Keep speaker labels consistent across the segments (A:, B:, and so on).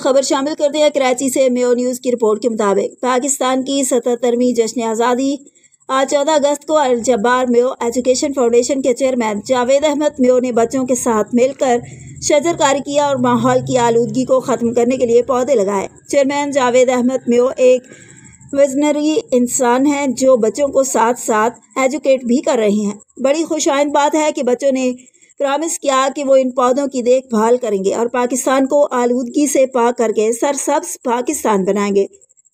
A: खबर शामिल करते हैं कराची से। मेयो न्यूज़ की रिपोर्ट के मुताबिक पाकिस्तान की 77वीं जश्न आज़ादी आज 14 अगस्त को अल जब्बार मेयो एजुकेशन फाउंडेशन के चेयरमैन जावेद अहमद मेयो ने बच्चों के साथ मिलकर शजरकारी किया और माहौल की आलूदगी को ख़त्म करने के लिए पौधे लगाए। चेयरमैन जावेद अहमद मेयो एक विजनरी इंसान हैं जो बच्चों को साथ साथ एजुकेट भी कर रहे हैं। बड़ी खुशाइंद बात है कि बच्चों ने प्रॉमिस किया कि वो इन पौधों की देखभाल करेंगे और पाकिस्तान को आलूदगी से पाक करके सरसब्ज पाकिस्तान बनाएंगे।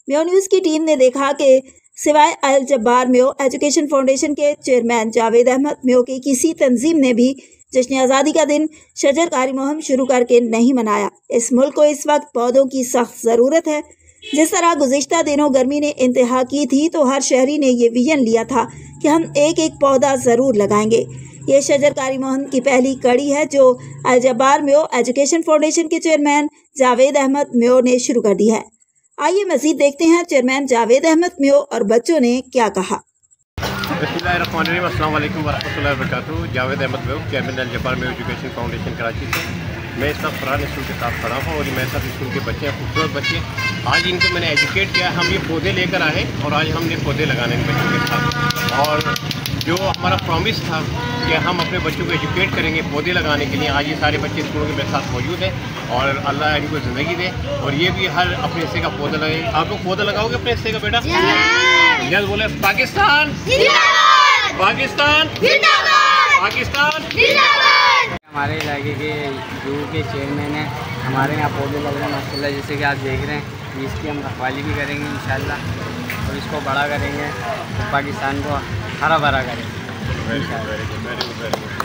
A: मेयो न्यूज़ की टीम ने देखा कि सिवाय अल जब्बार मेयो एजुकेशन फाउंडेशन के चेयरमैन जावेद अहमद मेयो की किसी तंजीम ने भी जश्न आज़ादी का दिन शजरकारी मुहिम शुरू करके नहीं मनाया। इस मुल्क को इस वक्त पौधों की सख्त ज़रूरत है। जिस तरह गुज़िश्ता दिनों गर्मी ने इंतहा की थी तो हर शहरी ने ये विजन लिया था कि हम एक एक पौधा ज़रूर लगाएंगे। ये शजरकारी मुहिम की पहली कड़ी है जो अल जब्बार मेयो एजुकेशन फाउंडेशन के चेयरमैन जावेद अहमद मेयो ने शुरू कर दी है। आइए मज़ीद देखते हैं चेयरमैन जावेद अहमद मेयो और बच्चों ने क्या कहा।
B: बिस्मिल्लाहिर्रहमानिर्रहीम, अस्सलाम वालेकुम वरहमतुल्लाहि वबरकातुहू। Javed Ahmed Mayo, chairman Al Jabbar Mayo education foundation Karachi से। मैं इस वक्त फरहान स्कूल के साथ खड़ा हूँ और मेरे साथ स्कूल के बच्चे हैं, खूबसूरत बच्चे। आज इनको मैंने एजुकेट किया। हम ये पौधे लेकर आए और आज हमने पौधे लगाने इन बच्चों के साथ। और जो हमारा प्रॉमिस था कि हम अपने बच्चों को एजुकेट करेंगे पौधे लगाने के लिए, आज ये सारे बच्चे स्कूलों के मेरे साथ मौजूद हैं और अल्लाह इनको ज़िंदगी दे और ये भी हर अपने हिस्से का पौधा लगाए। आप लोग पौधा लगाओगे अपने हिस्से का बेटा? जल्द बोले पाकिस्तान पाकिस्तान पाकिस्तान।
C: हमारे इलाके के जू के चेयरमैन हैं, हमारे यहाँ पौधे लग रहे हैं माशाल्लाह, जैसे कि आप देख रहे हैं। इसकी हम रखवाली भी करेंगे इंशाल्लाह और इसको बड़ा करेंगे तो पाकिस्तान को हरा भरा करेंगे इंशाल्लाह।